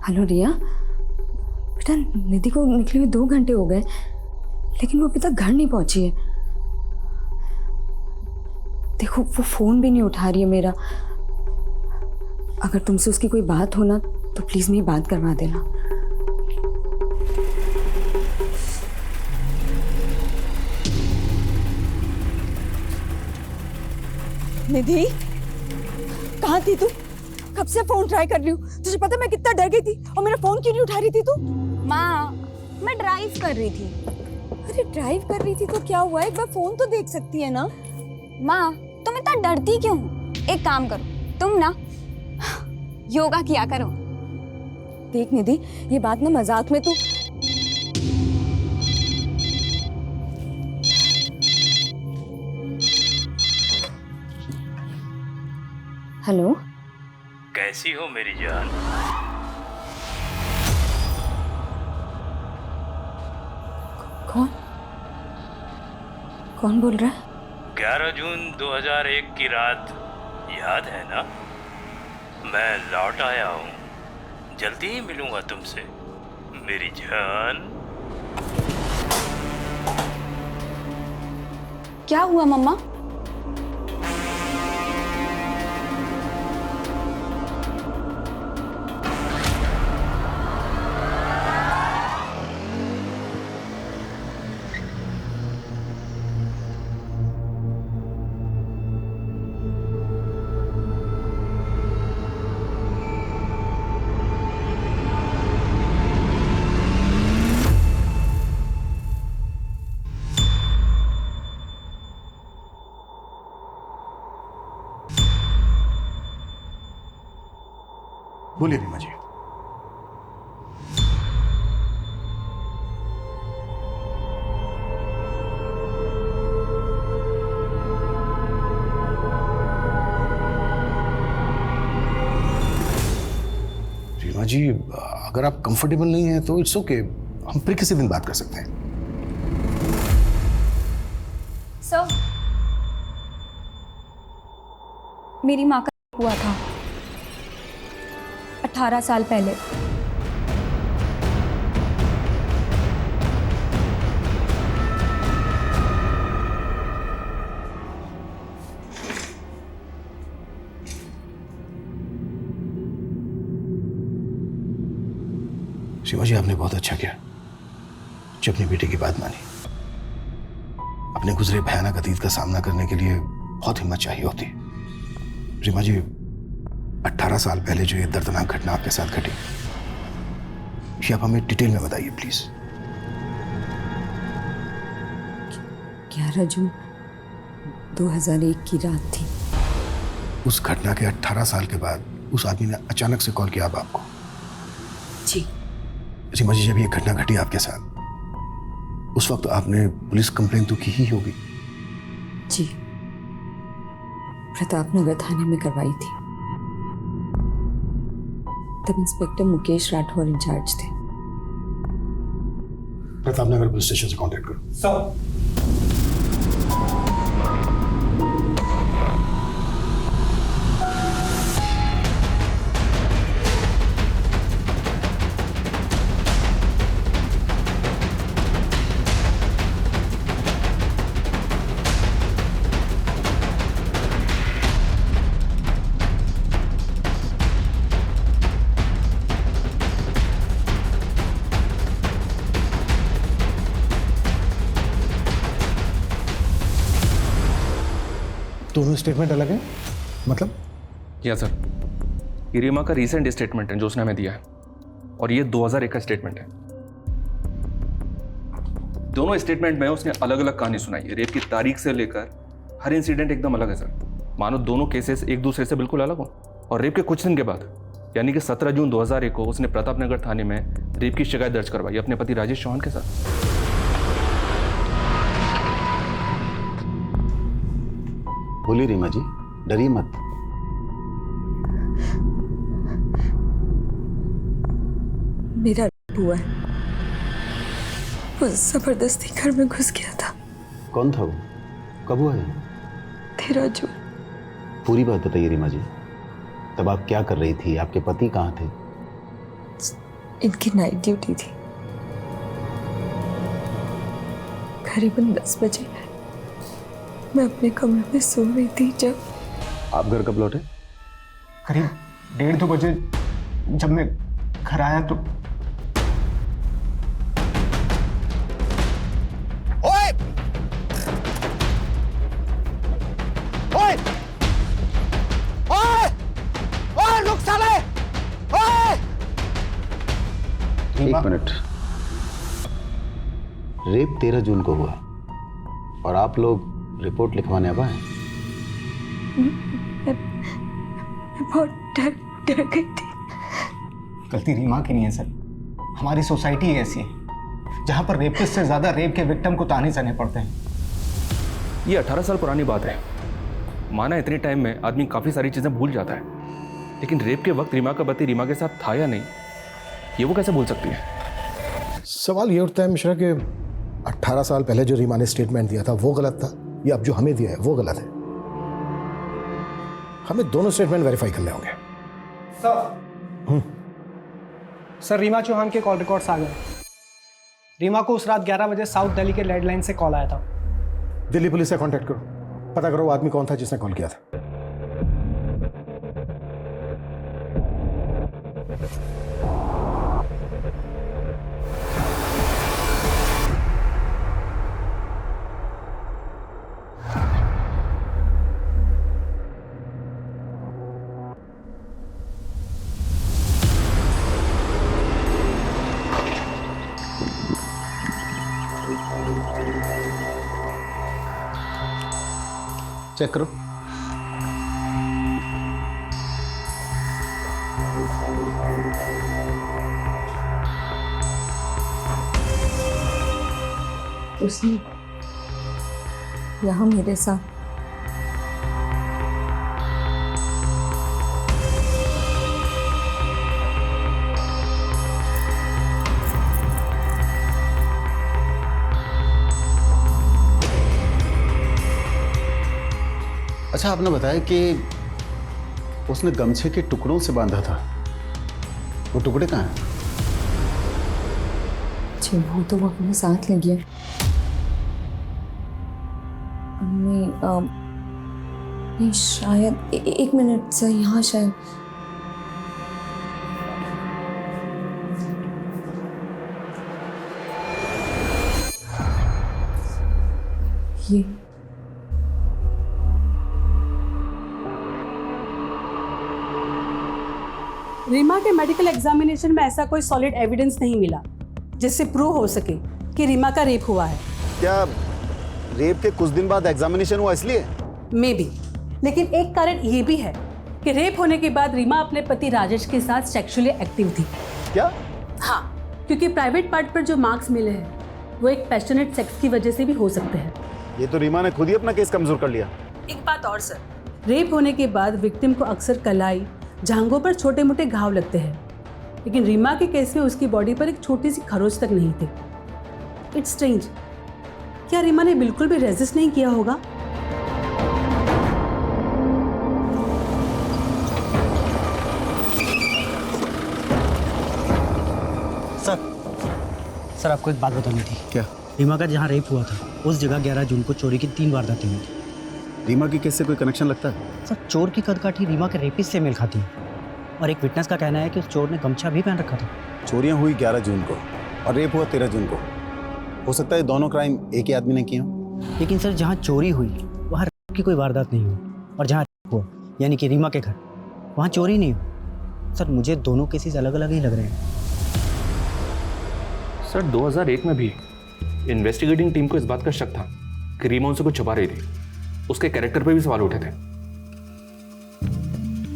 Hello रिया, बेटा निधि को निकले हुए 2 घंटे हो गए, लेकिन वो अभी तक घर नहीं पहुंची है। देखो वो फोन भी नहीं उठा रही है मेरा। अगर तुमसे उसकी कोई बात हो ना तो प्लीज मेरी बात करवा देना। निधि, कहाँ थी तू? कब से फोन ट्राई कर रही हूँ। तुझे पता मैं कितना डर गई थी और मेरा फोन क्यों नहीं उठा रही थी तू? माँ, मैं ड्राइव कर रही थी। अरे ड्राइव कर रही थी तो क्या हुआ, एक बार फोन तो देख सकती है ना। माँ, तुम इतना डरती क्यों हो? एक काम करो, तुम ना योगा किया करो। देख निधि, ये बात ना मजाक में तू। हेलो, कैसी हो मेरी जान? कौन कौन बोल रहा है? 11 जून 2001 की रात याद है ना? मैं लौट आया हूँ, जल्दी ही मिलूंगा तुमसे मेरी जान। क्या हुआ मम्मा? बोलिए रीमा जी। रीमा जी, अगर आप कंफर्टेबल नहीं हैं तो इट्स ओके, हम फिर किसी दिन बात कर सकते हैं। सर, मेरी माँ का हुआ था 18 साल पहले। रीमा जी, आपने बहुत अच्छा किया जो अपनी बेटी की बात मानी। अपने गुजरे भयानक अतीत का सामना करने के लिए बहुत हिम्मत चाहिए होती है। रीमा जी, 18 साल पहले जो ये दर्दनाक घटना आपके साथ घटी, ये आप हमें डिटेल में बताइए प्लीज। 11 जून 2001 की रात थी। उस घटना के 18 साल के बाद उस आदमी ने अचानक से कॉल किया आपको? जी। रीमा जी, जब ये घटना घटी आपके साथ, उस वक्त आपने पुलिस कंप्लेंट तो की ही होगी? जी, प्रतापनगर थाने में करवाई थी। तब इंस्पेक्टर मुकेश राठौर इंचार्ज थे। प्रतापनगर पुलिस स्टेशन से कांटेक्ट करो। सर, दोनों स्टेटमेंट अलग है? मतलब? या सर, ये रीमा का रीसेंट स्टेटमेंट है जो उसने हमें दिया है, और ये 2001 का स्टेटमेंट है। दोनों स्टेटमेंट में उसने अलग अलग कहानी सुनाई है। रेप की तारीख से लेकर हर इंसिडेंट एकदम अलग है सर। मानो दोनों केसेस एक दूसरे से बिल्कुल अलग हो। और रेप के कुछ दिन के बाद, यानी कि 17 जून 2001 को उसने प्रतापनगर थाने में रेप की शिकायत दर्ज करवाई अपने पति राजेश चौहान के साथ। बोलिए रीमा जी, डरिए मत। मेरा हुआ है, वो जबरदस्ती घर में घुस गया था। कौन था वो? कब हुआ है? 13 जून। पूरी बात बताइए रीमा जी। तब आप क्या कर रही थी? आपके पति कहाँ थे? इनकी नाइट ड्यूटी थी। करीबन 10 बजे मैं अपने कमरे में सो रही थी जब आप घर कब लौटे? करीब 1:30-2 बजे जब मैं घर आया तो ओए! ओए! ओए! ओए, रुक साले! ओए! एक मिनट। रेप 13 जून को हुआ और आप लोग रिपोर्ट लिखवाने अब आए? मैं बहुत डर गई थी। गलती रीमा की नहीं है सर, हमारी सोसाइटी ही ऐसी है जहां पर रेपिस्ट से ज्यादा रेप के विक्टिम को ताने सहने पड़ते हैं। ये 18 साल पुरानी बात है। माना इतने टाइम में आदमी काफ़ी सारी चीज़ें भूल जाता है, लेकिन रेप के वक्त रीमा का पति रीमा के साथ था या नहीं, ये वो कैसे भूल सकती है? सवाल ये उठता है मिश्रा कि 18 साल पहले जो रीमा ने स्टेटमेंट दिया था वो गलत था या अब जो हमें दिया है वो गलत है? हमें दोनों स्टेटमेंट वेरीफाई करने होंगे। सर रीमा चौहान के कॉल रिकॉर्ड्स आ गए। रीमा को उस रात 11 बजे साउथ दिल्ली के लैंडलाइन से कॉल आया था। दिल्ली पुलिस से कांटेक्ट करो, पता करो वो आदमी कौन था जिसने कॉल किया था। चेक करो। उसने यहाँ मेरे साथ अच्छा, आपने बताया कि उसने गमछे के टुकड़ों से बांधा था, वो टुकड़े कहाँ हैं? जी वो तो वो अपने साथ ले गया। नहीं शायद एक मिनट सर, यहाँ शायद ये रीमा के मेडिकल एग्जामिनेशन में ऐसा कोई सॉलिड एविडेंस नहीं मिला जिससे प्रूव हो सके कि रीमा का रेप हुआ है। क्या रेप के कुछ दिन बाद एग्जामिनेशन हुआ इसलिए? मे बी, लेकिन एक कारण ये भी है कि रेप होने के बाद रीमा अपने पति राजेश के साथ सेक्सुअली एक्टिव थी। क्या? हाँ, क्योंकि प्राइवेट पार्ट पर जो मार्क्स मिले हैं वो एक पैशनेट सेक्स की वजह से भी हो सकते हैं। ये तो रीमा ने खुद ही अपना केस कमजोर कर लिया। एक बात और सर, रेप होने के बाद विक्टिम को अक्सर कलाई, जांघों पर छोटे मोटे घाव लगते हैं, लेकिन रीमा के केस में उसकी बॉडी पर एक छोटी सी खरोच तक नहीं थी। इट्स स्ट्रेंज, क्या रीमा ने बिल्कुल भी रेजिस्ट नहीं किया होगा? सर आपको एक बात बतानी थी। क्या? रीमा का जहाँ रेप हुआ था उस जगह 11 जून को चोरी की 3 वारदातें हुई थी। रीमा की केस से कोई कनेक्शन लगता है? सर चोर की कदकाठी रीमा के रेपिस्ट से मेल खाती है और एक विटनेस का कहना है कि उस चोर ने गमछा भी पहन रखा था। चोरियां हुई 11 जून को और रेप हुआ 13 जून को। हो सकता है दोनों क्राइम एक ही आदमी ने किए हों। लेकिन सर जहाँ चोरी हुई वहाँ रेप की कोई वारदात नहीं हुई और जहाँ रेप हुआ यानी कि रीमा के घर वहाँ चोरी नहीं हुई। सर मुझे दोनों केसेस अलग अलग ही लग रहे हैं। सर 2001 में भी इन्वेस्टिगेटिंग टीम को इस बात का शक था कि रीमा उनसे कुछ छुपा रही थी। उसके कैरेक्टर पे भी सवाल उठे थे।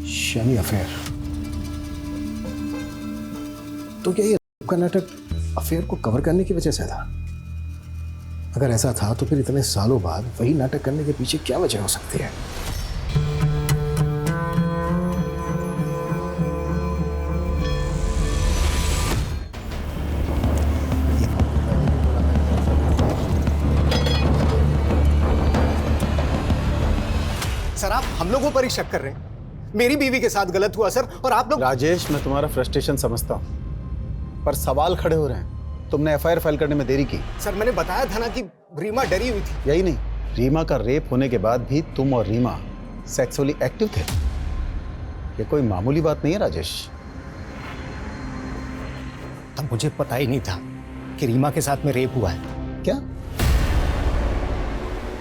शनी अफेयर, तो क्या ये रेप का नाटक अफेयर को कवर करने की वजह से था? अगर ऐसा था तो फिर इतने सालों बाद वही नाटक करने के पीछे क्या वजह हो सकती है? सर आप हम लोगों पर ही शक कर रहे हैं। मेरी बीवी के साथ गलत हुआ सर और आप लोग। राजेश, मैं तुम्हारा फ्रस्ट्रेशन समझता हूँ, पर सवाल खड़े हो रहे हैं। तुमने एफआईआर फाइल करने में देरी की। सर मैंने बताया था ना कि रीमा डरी हुई थी। यही नहीं, रीमा का रेप होने के बाद भी तुम और रीमा सेक्सुअली एक्टिव थे। ये कोई मामूली बात नहीं है राजेश। तब मुझे पता ही नहीं था कि रीमा के साथ में रेप हुआ है। क्या?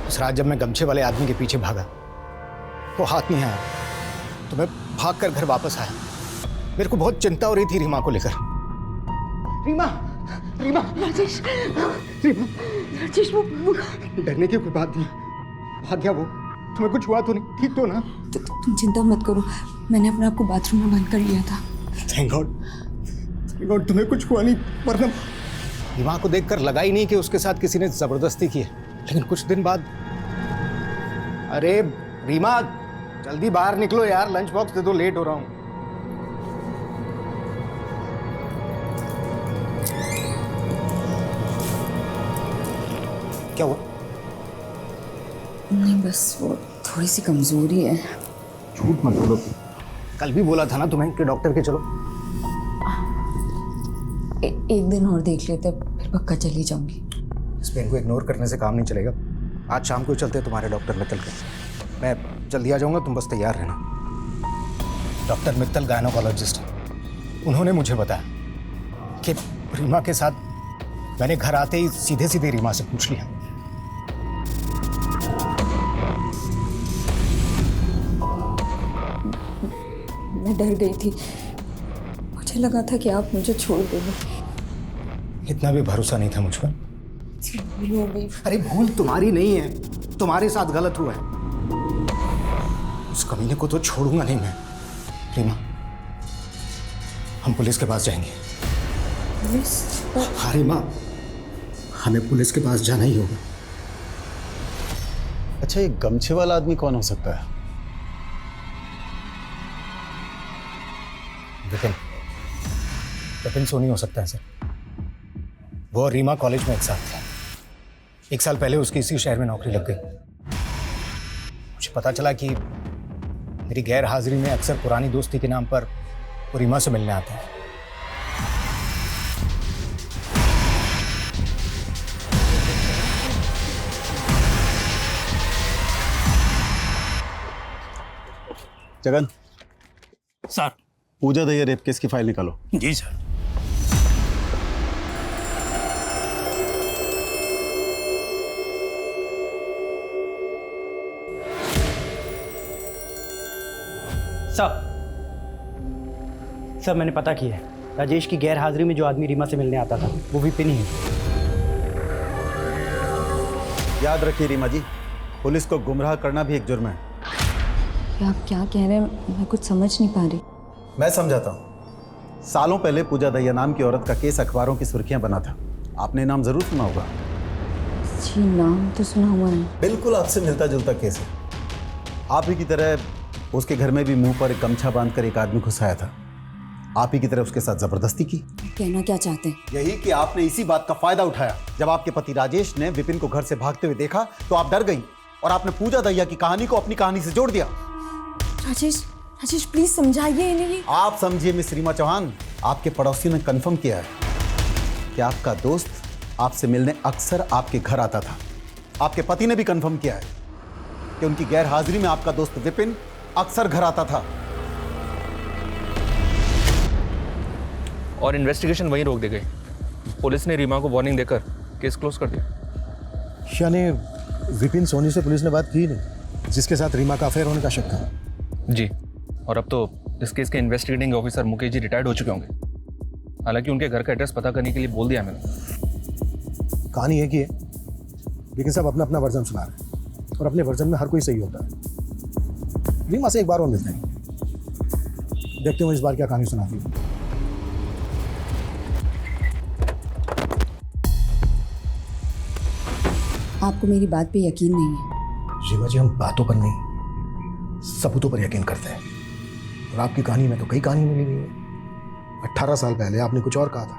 उस रात जब मैं गमछे वाले आदमी के पीछे भागा, वो हाथ नहीं आया, तो मैं भाग कर घर वापस आया। मेरे को बहुत चिंता हो रही थी रीमा को लेकर। रीमा, रीमा, राजेश, रीमा, राजेश वो डरने की कोई बात नहीं। भाग गया वो। तुम्हें कुछ हुआ तो नहीं? ठीक तो ना? तुम चिंता मत करो, मैंने अपने आप को बाथरूम में बंद कर लिया था। थैंक गॉड, थैंक गॉड तुम्हें कुछ हुआ नहीं। वरना रीमा को देखकर लगा ही नहीं कि उसके साथ किसी ने जबरदस्ती की है। लेकिन कुछ दिन बाद, अरे रीमा जल्दी बाहर निकलो यार, लंच बॉक्स दे दो, लेट हो रहा हूं। क्या हुआ? नहीं बस वो थोड़ी सी कमजोरी है। झूठ मत बोलो। कल भी बोला था ना तुम्हें कि डॉक्टर के चलो। एक दिन और देख लेते, फिर पक्का चली जाऊंगी। इस पेन को इग्नोर करने से काम नहीं चलेगा। आज शाम को चलते हैं तुम्हारे डॉक्टर मित्तल के। मैं जल्दी आ जाऊंगा, तुम बस तैयार रहना। डॉक्टर मित्तल गायनोकोलॉजिस्ट हैं। उन्होंने मुझे बताया कि रीमा के साथ मैंने घर आते ही सीधे सीधे रीमा से पूछ लिया। मैं डर गई थी, मुझे लगा था कि आप मुझे छोड़ दोगे। इतना भी भरोसा नहीं था मुझ पर। भूल हो गई। अरे भूल तुम्हारी नहीं है, तुम्हारे साथ गलत हुआ है। उस कमीने को तो छोड़ूंगा नहीं मैं। रीमा, हम पुलिस के पास जाएंगे। पुलिस? हाँ रीमा, हमें पुलिस के पास जाना ही होगा। अच्छा, ये गमछे वाला आदमी कौन हो सकता है? विपिन, विपिन सोनी हो सकता है सर। वो और रीमा कॉलेज में एक साथ थे। 1 साल पहले उसकी इसी शहर में नौकरी लग गई। मुझे पता चला कि मेरी गैर हाजिरी में अक्सर पुरानी दोस्ती के नाम पर वो रीमा से मिलने आता है। जगन, सर। पूजा दहिया रेप केस की फाइल निकालो। जी सर। सर मैंने पता किया है। राजेश की गैर हाजिरी में जो आदमी रीमा से मिलने आता था वो विपिन ही है। याद रखिए रीमा जी, पुलिस को गुमराह करना भी एक जुर्म है। आप क्या कह रहे हैं, मैं कुछ समझ नहीं पा रही। मैं समझाता हूँ। सालों पहले पूजा दहिया नाम की औरत का केस अखबारों की सुर्खियां बना था। आपने नाम जरूर सुना होगा। जी नाम तो सुना हुआ है। बिल्कुल आपसे मिलता जुलता केस है। आप ही की तरह उसके घर में भी मुंह पर एक गमछा बांधकर एक आदमी घुसाया था। आप ही की तरह उसके साथ जबरदस्ती की। कहना क्या चाहते हैं? यही कि आपने इसी बात का फायदा उठाया। जब आपके पति राजेश ने विपिन को घर से भागते हुए देखा तो आप डर गई और आपने पूजा दहिया की कहानी को अपनी कहानी से जोड़ दिया। राजेश, राजेश प्लीज समझाइए इन्हें। आप समझिए मिस रीमा चौहान, आपके पड़ोसी ने कंफर्म किया है कि आपका दोस्त आपसे मिलने अक्सर आपके घर आता था। आपके पति ने भी कंफर्म किया है कि उनकी गैर हाजिरी में आपका दोस्त विपिन अक्सर घर आता था। और इन्वेस्टिगेशन वहीं रोक दी गई। पुलिस ने रीमा को वार्निंग देकर केस क्लोज कर दिया। यानी विपिन सोनी से पुलिस ने बात की नहीं, जिसके साथ रीमा का अफेयर होने का शक था। जी, और अब तो इस केस के investigating officer Mukesh ji retired हो चुके होंगे। हालांकि उनके घर का एड्रेस पता करने के लिए बोल दिया मैंने। कहानी है कि है, लेकिन सब अपना अपना वर्जन सुना रहे हैं और अपने वर्जन में हर कोई सही होता है। रीमा से एक बार और मिलते हैं, देखते हो इस बार क्या कहानी सुनाती है। आपको मेरी बात पे यकीन नहीं है? रीमा जी, हम बातों पर नहीं सबूतों पर यकीन करते हैं। और आपकी कहानी में तो कई कहानी मिली हुई है। 18 साल पहले आपने कुछ और कहा था,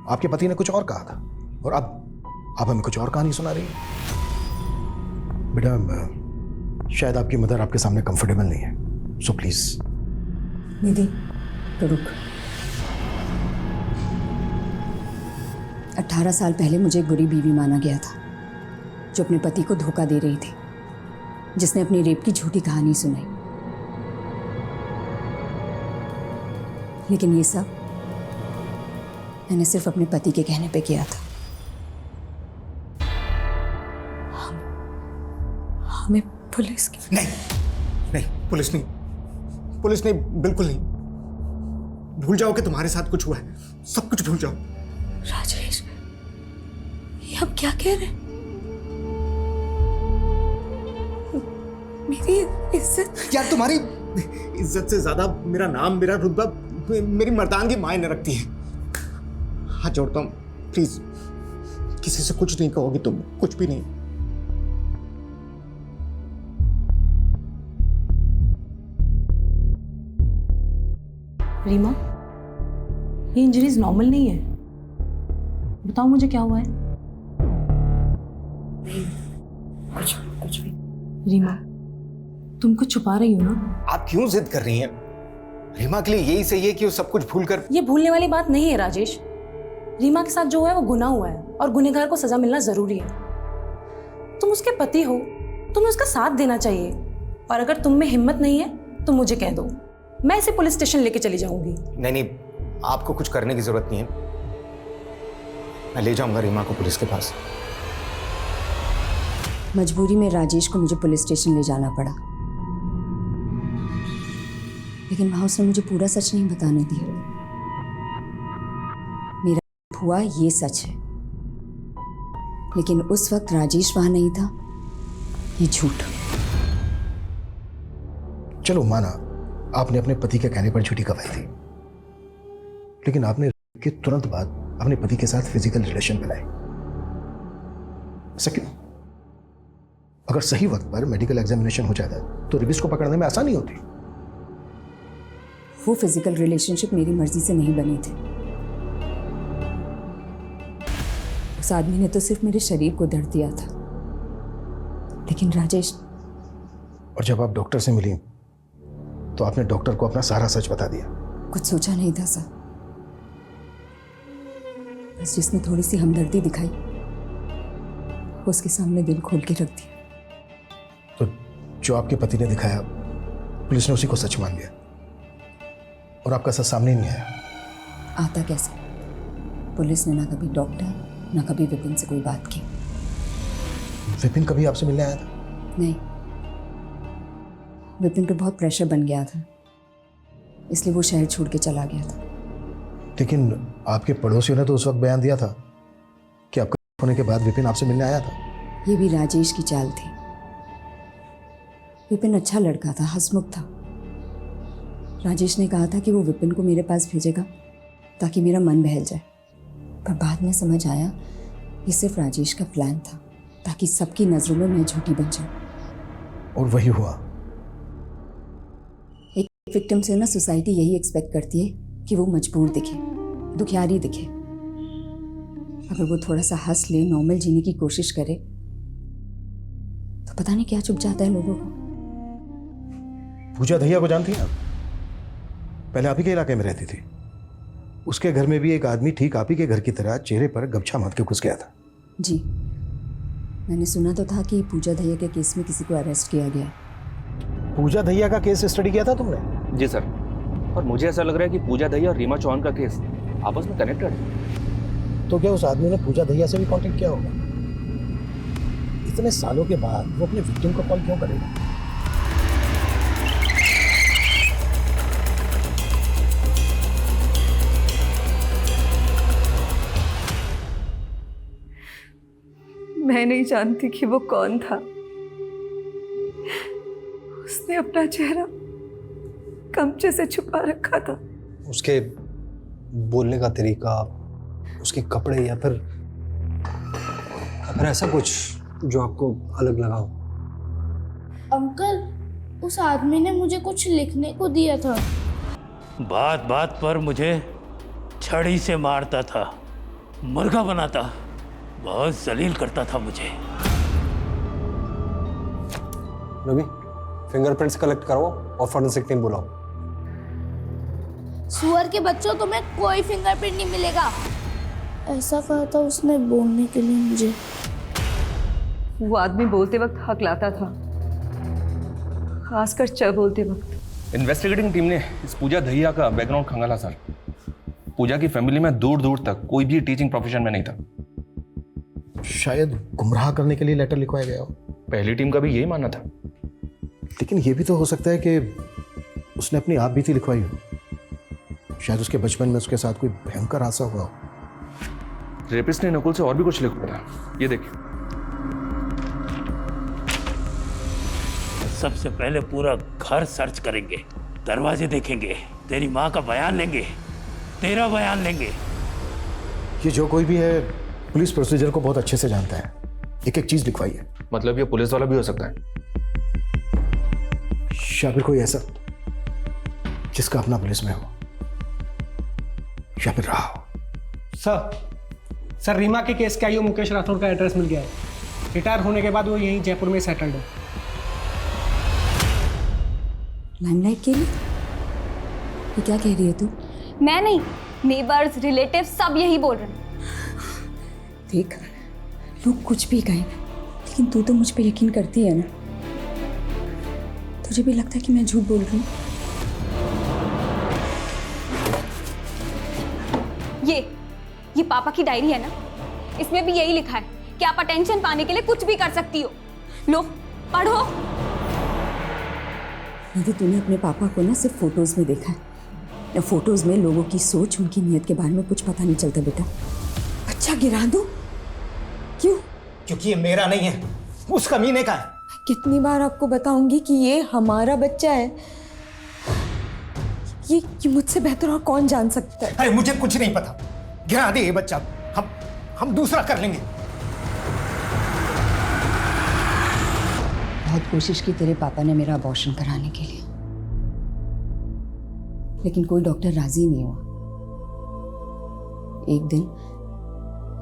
आपके पति ने कुछ और कहा था, और अब आप हमें कुछ और कहानी सुना रही है। बेटा, शायद आपकी मदर आपके सामने कंफर्टेबल नहीं है, सो प्लीज। निधि तो रुक। 18 साल पहले मुझे एक बुरी बीवी माना गया था जो अपने पति को धोखा दे रही थी, जिसने अपनी रेप की झूठी कहानी सुनाई। लेकिन ये सब मैंने सिर्फ अपने पति के कहने पे किया था। हमें पुलिस की नहीं नहीं, पुलिस नहीं, पुलिस नहीं, बिल्कुल नहीं। भूल जाओ कि तुम्हारे साथ कुछ हुआ है, सब कुछ भूल जाओ। राजेश, ये आप क्या कह रहे हैं? मेरी इज्जत? यार तुम्हारी इज्जत से ज्यादा मेरा नाम, मेरा रुतबा, मेरी मर्दानगी मायने रखती है। हाथ जोड़ता हूँ, प्लीज किसी से कुछ नहीं कहोगी तुम, कुछ भी नहीं। रीमा, ये इंजरीज नॉर्मल नहीं है। बताओ मुझे क्या हुआ है? कुछ भी। रीमा, तुम कुछ छुपा रही हो ना? आप क्यों जिद कर रही हैं? रीमा के लिए यही सही है कि वो सब कुछ भूल कर। ये भूलने वाली बात नहीं है राजेश। रीमा के साथ जो हुआ है वो गुनाह हुआ है और गुनहगार को सजा मिलना जरूरी है। तुम उसके पति हो, तुम्हें उसका साथ देना चाहिए। और अगर तुम में हिम्मत नहीं है तो मुझे कह दो, मैं इसे पुलिस स्टेशन लेके चली जाऊंगी। नहीं नहीं, आपको कुछ करने की जरूरत नहीं है। मैं ले जाऊंगा रीमा को पुलिस के पास। मजबूरी में राजेश को मुझे पुलिस स्टेशन ले जाना पड़ा, लेकिन वहां उसने मुझे पूरा सच नहीं बताने दिया। मेरा हुआ ये सच है, लेकिन उस वक्त राजेश वहां नहीं था, ये झूठ। चलो माना, आपने अपने पति के कहने पर झूठी गवाही दी, लेकिन आपने के तुरंत बाद अपने पति के साथ फिजिकल रिलेशन बनाए। ऐसा क्यों? अगर सही वक्त पर मेडिकल एग्जामिनेशन हो जाता तो रेपिस्ट को पकड़ने में आसानी होती। वो फिजिकल रिलेशनशिप मेरी मर्जी से नहीं बनी थी। उस आदमी ने तो सिर्फ मेरे शरीर को दर्द दिया था। लेकिन राजेश, और जब आप डॉक्टर से मिली तो आपने डॉक्टर को अपना सारा सच बता दिया। कुछ सोचा नहीं था सर, बस जिसने थोड़ी सी हमदर्दी दिखाई उसके सामने दिल खोल के रख दिया। तो जो आपके पति ने दिखाया, पुलिस ने उसी को सच मान लिया और आपका सच सामने नहीं आया। आता कैसे? पुलिस ने ना कभी डॉक्टर ना कभी विपिन से कोई बात की। विपिन कभी आपसे मिलने आया था? नहीं, विपिन पे बहुत प्रेशर बन गया था, इसलिए वो शहर छोड़ के चला गया था। लेकिन आपके पड़ोसियों ने तो उस वक्त बयान दिया था कि आपका होने के बाद विपिन आपसे मिलने आया था। ये भी राजेश की चाल थी। विपिन अच्छा लड़का था, हंसमुख था। राजेश ने कहा था कि वो विपिन को मेरे पास भेजेगा ताकि मेरा मन बहल जाए, पर बाद में समझ आया ये सिर्फ राजेश का प्लान था ताकि सबकी नज़रों में मैं झूठी बन जाऊं। और वही हुआ। एक विक्टिम से ना सोसाइटी यही एक्सपेक्ट करती है कि वो मजबूर दिखे, दुखियारी दिखे। अगर वो थोड़ा सा हंस ले, नॉर्मल जीने की कोशिश करे तो पता नहीं क्या चुप जाता है लोगों को। पूजा दहिया को जानती हैं आप? पहले आप ही के इलाके में रहती थी। उसके घर में भी एक आदमी ठीक आप ही के घर की तरह चेहरे पर गमछा बांध के घुस गया था। जी, मैंने सुना तो था कि पूजा दहिया के केस में किसी को अरेस्ट किया गया। पूजा दहिया का केस स्टडी किया था तुमने? जी सर, और मुझे ऐसा लग रहा है कि पूजा दहिया और रीमा चौहान का केस आपस में कनेक्टेड है। तो क्या उस आदमी ने पूजा दहिया से भी कांटेक्ट किया होगा? इतने सालों के बाद वो अपने विक्टिम को कॉल क्यों करेगा? मैं नहीं जानती कि वो कौन था। उसने अपना चेहरा गमछे से छुपा रखा था। उसके बोलने का तरीका, उसके कपड़े, या फिर ऐसा कुछ जो आपको अलग लगा हो? अंकल, उस आदमी ने मुझे कुछ लिखने को दिया था। बात बात पर मुझे छड़ी से मारता था, मुर्गा बनाता, बहुत जलील करता था मुझे। रवि, फिंगरप्रिंट्स कलेक्ट करो और फॉरेंसिक टीम बुलाओ। सुअर के बच्चों, तुम्हें कोई फिंगरप्रिंट नहीं मिलेगा। ऐसा कहा था उसने बोलने के लिए मुझे। वो आदमी बोलते वक्त हक लाता था, खासकर च बोलते वक्त। इन्वेस्टिगेटिंग टीम ने इस पूजा दहिया का बैकग्राउंड खंगाला सर। पूजा की फैमिली में दूर दूर तक कोई भी टीचिंग प्रोफेशन में नहीं था। शायद गुमराह करने के लिए लेटर लिखवाया गया हो। पहली टीम का भी यही मानना था। लेकिन यह भी तो हो सकता है कि उसने अपनी आप बीती लिखवाई हो। शायद उसके बचपन में उसके साथ कोई भयंकर हादसा हुआ हो। रेपिस्ट ने नकुल से और भी कुछ लिखवाया था, ये देखिए। सबसे पहले पूरा घर सर्च करेंगे, दरवाजे देखेंगे, तेरी माँ का बयान लेंगे, तेरा बयान लेंगे। ये जो कोई भी है पुलिस प्रोसीजर को बहुत अच्छे से जानता है। एक एक चीज लिखवाई है। मतलब ये पुलिस वाला भी हो सकता है। या फिर कोई ऐसा जिसका अपना पुलिस में हो, या फिर रहा हो। सर रीमा के केस के आईओ मुकेश राठौर का एड्रेस मिल गया है। रिटायर होने के बाद वो यहीं जयपुर में सेटल्ड है। लाइमलाइट के लिए? ये क्या कह रही है तू? मैं नहीं, नेबर्स, रिलेटिव्स सब यही बोल रहे हैं। देख, लोग कुछ भी कहें, लेकिन तू तो मुझ पे यकीन करती है ना। तुझे भी लगता है कि मैं झूठ बोल रही हूँ? ये पापा की डायरी है ना, इसमें भी यही लिखा है कि आप अटेंशन पाने के लिए कुछ भी कर सकती हो। लो पढ़ो। यदि तूने अपने पापा को ना सिर्फ फोटोज में देखा है, या फोटोज में लोगों की सोच, उनकी नीयत के बारे में कुछ पता नहीं चलता बेटा। बच्चा गिरा दो। क्यों? क्योंकि ये मेरा नहीं है, उस कमीने का है। कितनी बार आपको बताऊंगी कि ये हमारा बच्चा है। ये मुझसे बेहतर और कौन जान सकता है? अरे मुझे कुछ नहीं पता। गिरा दे ये बच्चा, हम दूसरा कर लेंगे। बहुत कोशिश की तेरे पापा ने मेरा अबॉर्शन कराने के लिए, लेकिन कोई डॉक्टर राजी नहीं हुआ।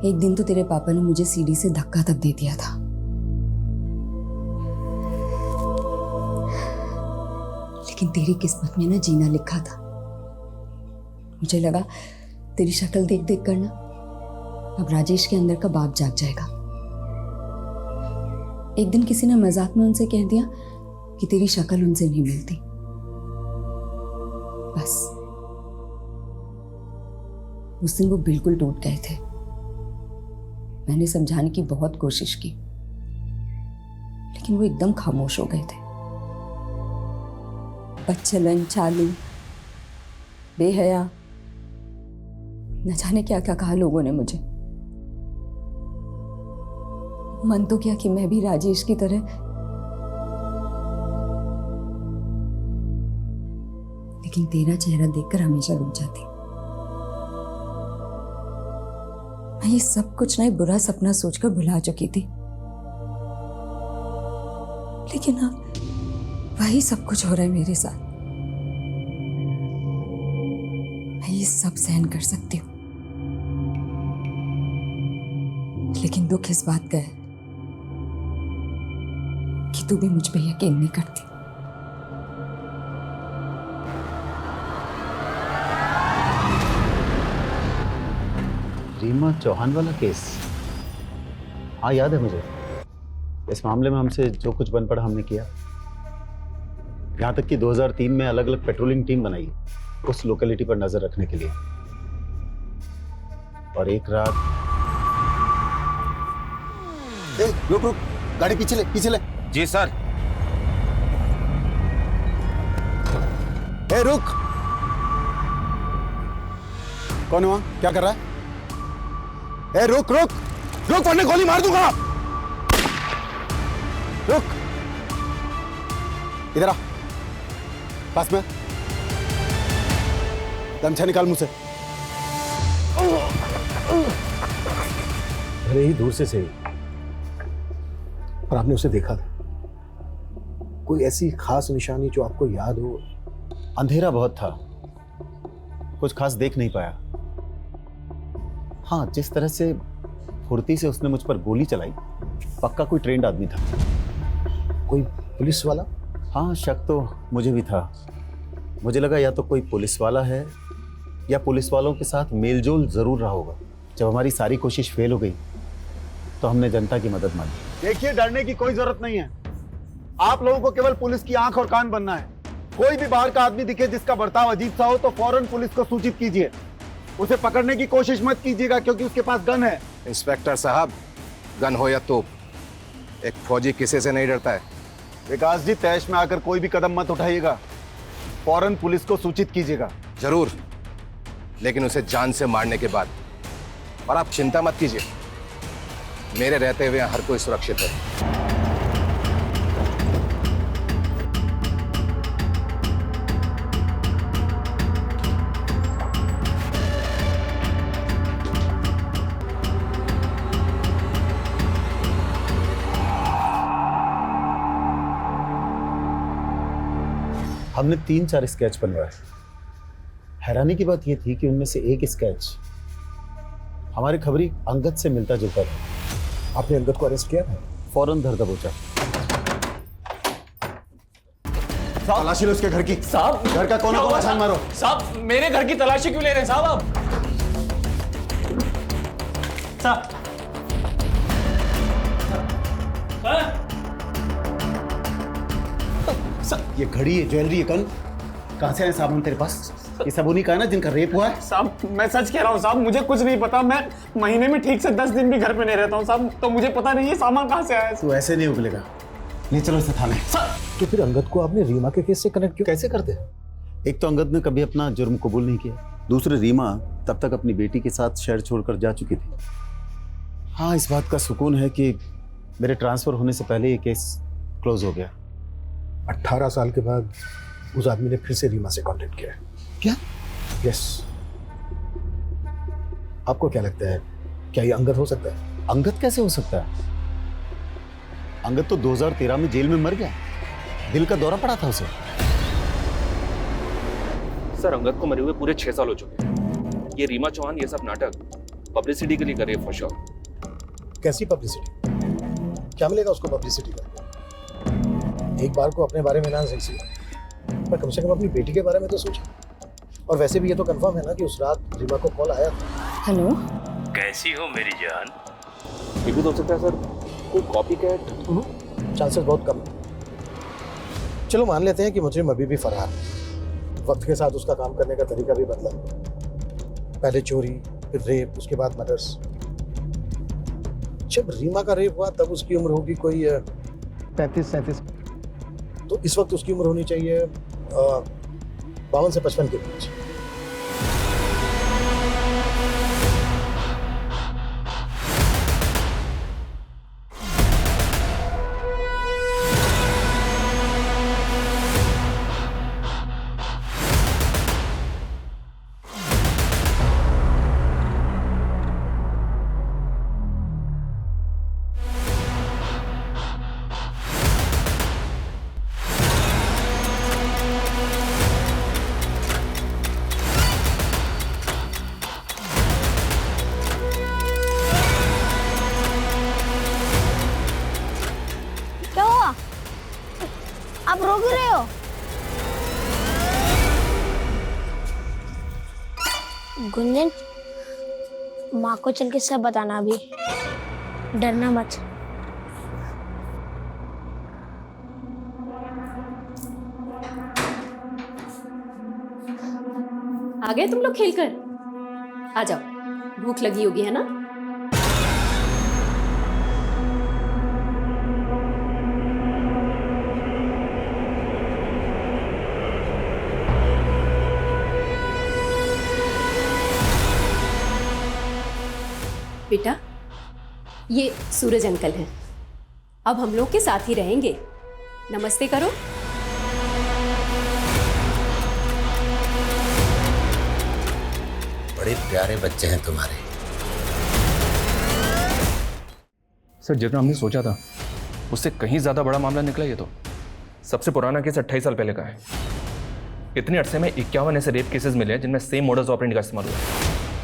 एक दिन तो तेरे पापा ने मुझे सीढ़ी से धक्का तक दे दिया था। लेकिन तेरी किस्मत में ना जीना लिखा था। मुझे लगा तेरी शक्ल देख देख कर ना अब राजेश के अंदर का बाप जाग जाएगा। एक दिन किसी ने मजाक में उनसे कह दिया कि तेरी शक्ल उनसे नहीं मिलती। बस उस दिन वो बिल्कुल टूट गए थे। मैंने समझाने की बहुत कोशिश की, लेकिन वो एकदम खामोश हो गए थे। बदचलन, चालू, बेहया, न जाने क्या क्या कहा लोगों ने मुझे। मन तो किया कि मैं भी राजेश की तरह लेकिन तेरा चेहरा देखकर हमेशा रुक जाती। मैं ये सब कुछ ना एक बुरा सपना सोचकर भुला चुकी थी, लेकिन हाँ वही सब कुछ हो रहा है मेरे साथ। मैं ये सब सहन कर सकती हूँ, लेकिन दुख इस बात का है कि तू भी मुझ पे यकीन नहीं करती। रीमा चौहान वाला केस? हाँ याद है मुझे। इस मामले में हमसे जो कुछ बन पड़ा हमने किया। यहाँ तक कि 2003 में अलग अलग पेट्रोलिंग टीम बनाई उस लोकेलिटी पर नजर रखने के लिए। और एक रात रुक रुक, गाड़ी पीछे ले, पीछे ले। जी सर। रुक। कौन हुआ? क्या कर रहा है? रुक रुक रुक, वरना गोली मार दूंगा। रुक, इधर आ, पास में। गमछा निकाल मुंह से। भले ही दूर से सही, पर आपने उसे देखा था। कोई ऐसी खास निशानी जो आपको याद हो? अंधेरा बहुत था, कुछ खास देख नहीं पाया। हाँ, जिस तरह से फुर्ती से उसने मुझ पर गोली चलाई, पक्का कोई ट्रेंड आदमी था। कोई पुलिस वाला? हाँ, शक तो मुझे भी था। मुझे लगा या तो कोई पुलिस वाला है या पुलिस वालों के साथ मेलजोल जरूर रहा होगा। जब हमारी सारी कोशिश फेल हो गई तो हमने जनता की मदद मांगी। देखिए, डरने की कोई जरूरत नहीं है। आप लोगों को केवल पुलिस की आंख और कान बनना है। कोई भी बाहर का आदमी दिखे जिसका बर्ताव अजीब सा हो तो फौरन पुलिस को सूचित कीजिए। उसे पकड़ने की कोशिश मत कीजिएगा क्योंकि उसके पास गन है। इंस्पेक्टर साहब, गन हो या तोप, एक फौजी किसी से नहीं डरता है। विकास जी, तैश में आकर कोई भी कदम मत उठाइएगा, फौरन पुलिस को सूचित कीजिएगा। जरूर, लेकिन उसे जान से मारने के बाद। और आप चिंता मत कीजिए, मेरे रहते हुए हर कोई सुरक्षित है। हमने 3-4 स्केच बनवाए। हैरानी की बात यह थी कि उनमें से एक स्केच हमारे खबरी अंगद से मिलता जुलता था। आपने अंगद को अरेस्ट किया था? फौरन धर दबोचा। तलाशी लो उसके घर की। साहब, घर का कोना कोना छान मारो। साहब, मेरे घर की तलाशी क्यों ले रहे हैं साहब आप? साहब, ये घड़ी, ये ज्वेलरी, ये गन कहां से आए साबुन तेरे पास? ये सब उन्हीं का है ना जिनका रेप हुआ है? साहब, मैं सच कह रहा हूँ साहब, मुझे कुछ नहीं पता। मैं महीने में ठीक से 10 दिन भी घर पे नहीं रहता हूँ साहब, तो मुझे पता नहीं है सामान कहाँ से आया है। तू ऐसे नहीं उगलेगा। नहीं, चलो इसे थाने। तो फिर अंगद को आपने रीमा के केस से कनेक्ट क्यों कैसे करते? एक तो अंगद ने कभी अपना जुर्म कबूल नहीं किया, दूसरे रीमा तब तक अपनी बेटी के साथ शहर छोड़कर जा चुकी थी। हाँ, इस बात का सुकून है कि मेरे ट्रांसफर होने से पहले ये केस क्लोज हो गया। 18 साल के बाद उस आदमी ने फिर से रीमा से कांटेक्ट किया। क्या? यस। आपको क्या लगता है, क्या ये अंगद हो सकता है? अंगद कैसे हो सकता है? अंगद तो 2013 में जेल में मर गया, दिल का दौरा पड़ा था उसे। सर, अंगद को मरे हुए पूरे 6 साल हो चुके हैं। ये रीमा चौहान ये सब नाटक पब्लिसिटी के लिए कर रही है फॉर श्योर। कैसी पब्लिसिटी? क्या मिलेगा उसको पब्लिसिटी का? एक बार को अपने बारे में ना सही, पर कम से कम अपनी बेटी के बारे में तो सोचे। और वैसे भी ये तो कंफर्म है ना कि उस रात रीमा को कॉल आया था। हेलो, कैसी हो मेरी जान? ये भी तो हो सकता है सर, कोई कॉपी कैट। चांसेस बहुत कम है। चलो मान लेते हैं कि मुजरिम अभी भी फरार है। वक्त के साथ उसका काम करने का तरीका भी बदला, पहले चोरी, फिर रेप, उसके बाद मर्डर्स। जब रीमा का रेप हुआ तब उसकी उम्र होगी कोई 35-37, तो इस वक्त उसकी उम्र होनी चाहिए 52 से 55 के बीच। आप रो क्यों रहे हो? गुंजन, माँ को चल के सब बताना अभी, डरना मत। आ गए तुम लोग खेलकर? आ जाओ, भूख लगी होगी है ना? बेटा, ये सूरज अंकल हैं, अब हम लोग के साथ ही रहेंगे। नमस्ते करो। बड़े प्यारे बच्चे हैं तुम्हारे। सर, जितना हमने सोचा था उससे कहीं ज्यादा बड़ा मामला निकला। ये तो सबसे पुराना केस 28 साल पहले का है। इतने अरसे में 51 ऐसे रेप केसेस मिले हैं जिनमें सेम मोडस ऑपरेंडी का इस्तेमाल हुआ है।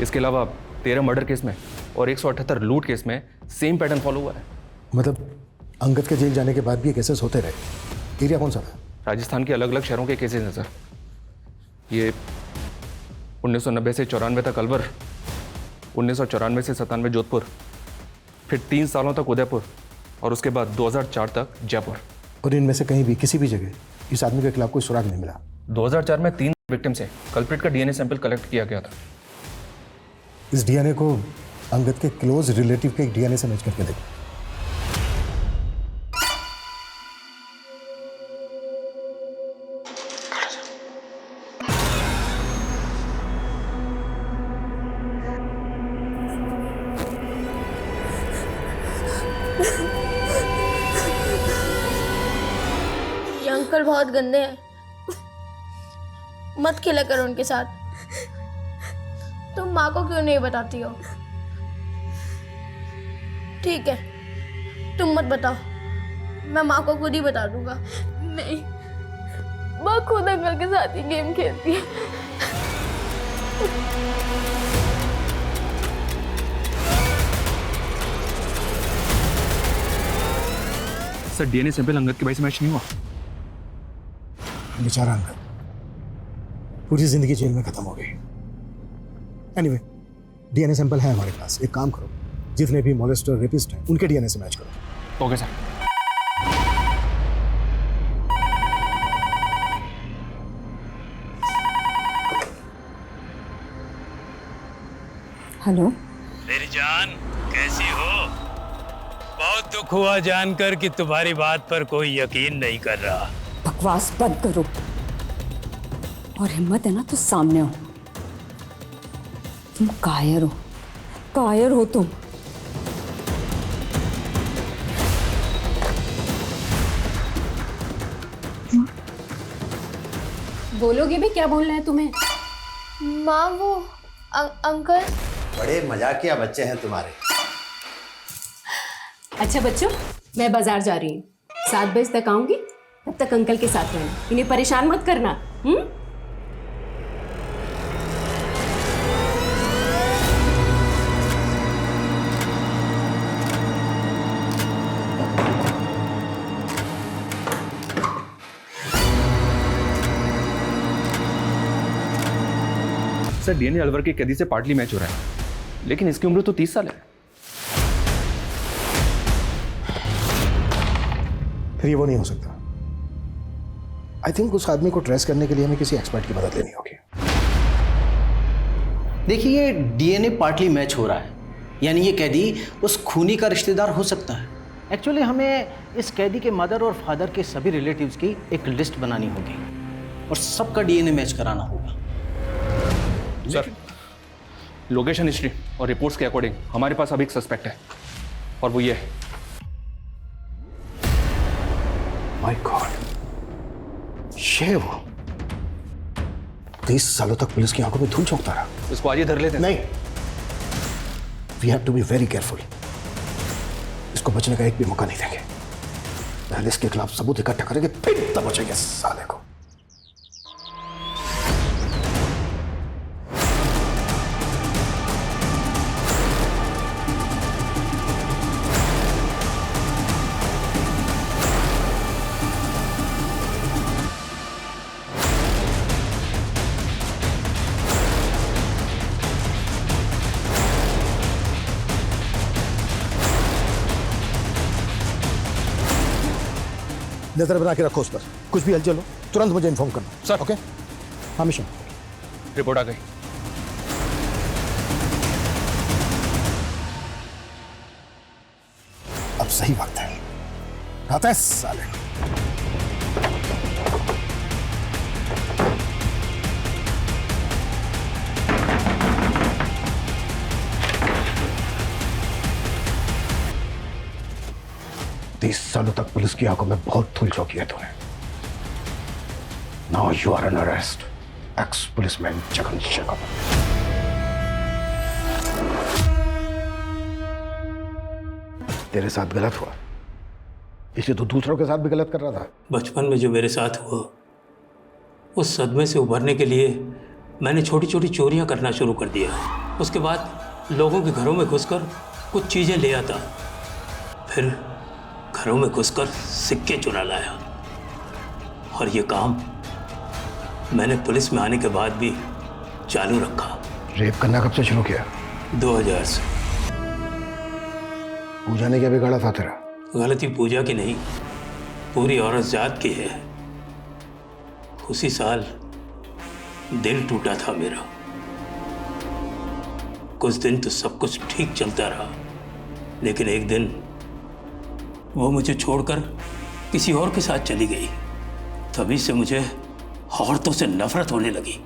इसके अलावा 13 मर्डर केस में और 178 लूट केस में सेम पैटर्न फॉलो हुआ है। मतलब अंगद के जेल जाने के बाद भी ये केसेस होते रहे। एरिया कौन सा था? राजस्थान के अलग अलग शहरों के केसेस हैं सर। ये 1990 से 94 तक अलवर, 1994 से 97 जोधपुर, फिर 3 सालों तक उदयपुर और उसके बाद 2004 तक जयपुर। और इनमें से कहीं भी किसी भी जगह इस आदमी के खिलाफ कोई सुराग नहीं मिला? 2004 में 3 विक्टिम से कल्प्रिट का डीएनए सैंपल कलेक्ट किया गया था। इस डीएनए को अंगद के क्लोज रिलेटिव के डीएनए से मैच करके देखो। ये अंकल बहुत गंदे हैं, मत खेला करो उनके साथ। तुम माँ को क्यों नहीं बताती हो? ठीक है, तुम मत बताओ, मैं माँ को खुद ही बता दूंगा। नहीं, माँ खुद अंकल के साथ ही गेम खेलती है। सर, डीएनए सैंपल अंगद के भाई से मैच नहीं हुआ। बेचारा अंगद पूरी जिंदगी जेल में खत्म हो गई। एनीवे, डीएनए सैंपल है हमारे पास। एक काम करो, जितने भी मॉलेस्टर रेपिस्ट हैं उनके डीएनए से मैच करो। Okay sir. हेलो मेरी जान, कैसी हो? बहुत दुख हुआ जानकर कि तुम्हारी बात पर कोई यकीन नहीं कर रहा। बकवास बंद करो, और हिम्मत है ना तो सामने हो। तुम कायर हो तुम। बोलोगे भी, क्या बोलना है तुम्हें? माँ वो अंकल। बड़े मजाकिया बच्चे हैं तुम्हारे। अच्छा बच्चों, मैं बाजार जा रही हूँ, 7 बजे तक आऊंगी। तब तक अंकल के साथ रहना, इन्हें परेशान मत करना। सर, डीएनए अलवर के कैदी से पार्टली मैच हो रहा है, लेकिन इसकी उम्र तो 30 साल है। फिर ये वो नहीं हो सकता। आई थिंक उस आदमी को ट्रेस करने के लिए हमें किसी एक्सपर्ट की मदद लेनी होगी। देखिए, ये डीएनए पार्टली मैच हो रहा है, यानी ये कैदी उस खूनी का रिश्तेदार हो सकता है। एक्चुअली हमें इस कैदी के मदर और फादर के सभी रिलेटिव्स की एक लिस्ट बनानी होगी और सबका डीएनए मैच कराना होगा। सर, लोकेशन हिस्ट्री और रिपोर्ट्स के अकॉर्डिंग हमारे पास अभी एक सस्पेक्ट है, और वो ये है। माय गॉड, ये वो 30 सालों तक पुलिस की आंखों में धूल झोंकता रहा। इसको आज ही धर लेते हैं। नहीं, we have to be very careful. इसको बचने का एक भी मौका नहीं देंगे। पहले इसके खिलाफ सबूत इकट्ठा करेंगे, फिर तब बचेंगे साले को। नजर बना के रखो उस पर, कुछ भी हलचल हो तुरंत मुझे इन्फॉर्म करना। सर। ओके, हमेशा। रिपोर्ट आ गई। अब सही वक्त है, आता है साले। तीस सालों तक पुलिस की आंखों में बहुत धूल झोंकी है तूने। Now you are under arrest, ex policeman Jagan Shekhar. तेरे साथ गलत हुआ, इसलिए तू दूसरों के साथ भी गलत कर रहा था। बचपन में जो मेरे साथ हुआ, उस सदमे से उभरने के लिए मैंने छोटी छोटी चोरियां करना शुरू कर दिया। उसके बाद लोगों के घरों में घुसकर कुछ चीज़ें ले आता, फिर घरों में घुसकर सिक्के चुरा लाया। और ये काम मैंने पुलिस में आने के बाद भी चालू रखा। रेप करना कब से शुरू किया? 2000 से। पूजा ने क्या बिगाड़ा था तेरा? गलती पूजा की नहीं, पूरी औरत जात की है। उसी साल दिल टूटा था मेरा। कुछ दिन तो सब कुछ ठीक चलता रहा, लेकिन एक दिन वो मुझे छोड़कर किसी और के साथ चली गई। तभी से मुझे औरतों से नफरत होने लगी।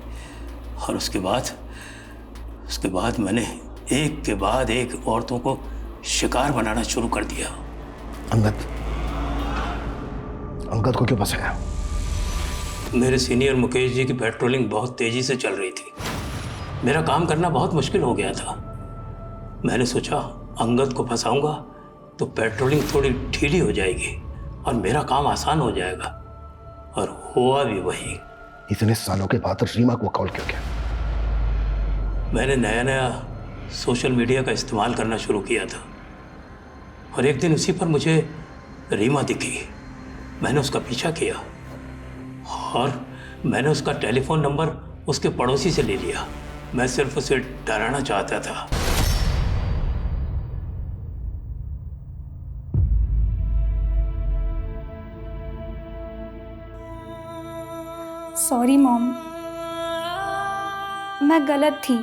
और उसके बाद मैंने एक के बाद एक औरतों को शिकार बनाना शुरू कर दिया। अंगद को क्यों फंसाया? मेरे सीनियर मुकेश जी की पेट्रोलिंग बहुत तेजी से चल रही थी। मेरा काम करना बहुत मुश्किल हो गया था। मैंने सोचा अंगद को फंसाऊंगा तो पेट्रोलिंग थोड़ी ढीली हो जाएगी और मेरा काम आसान हो जाएगा। और हुआ भी वही। इतने सालों के बाद रीमा को कॉल क्यों किया? मैंने नया सोशल मीडिया का इस्तेमाल करना शुरू किया था और एक दिन उसी पर मुझे रीमा दिखी। मैंने उसका पीछा किया और मैंने उसका टेलीफोन नंबर उसके पड़ोसी से ले लिया। मैं सिर्फ उसे डराना चाहता था। सॉरी मॉम, मैं गलत थी।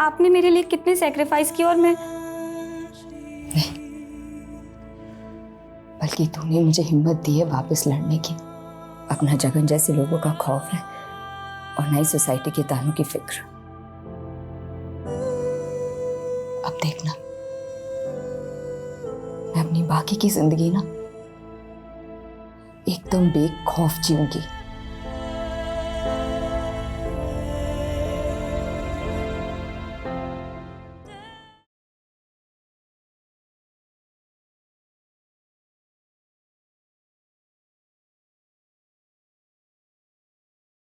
आपने मेरे लिए कितने सैक्रिफाइस किए और मैं नहीं, बल्कि तूने मुझे हिम्मत दी है वापस लड़ने की। अपना जगन जैसे लोगों का खौफ है और नई सोसाइटी के तानों की फिक्र। अब देखना, मैं अपनी बाकी की जिंदगी ना एकदम बेखौफ जीऊंगी।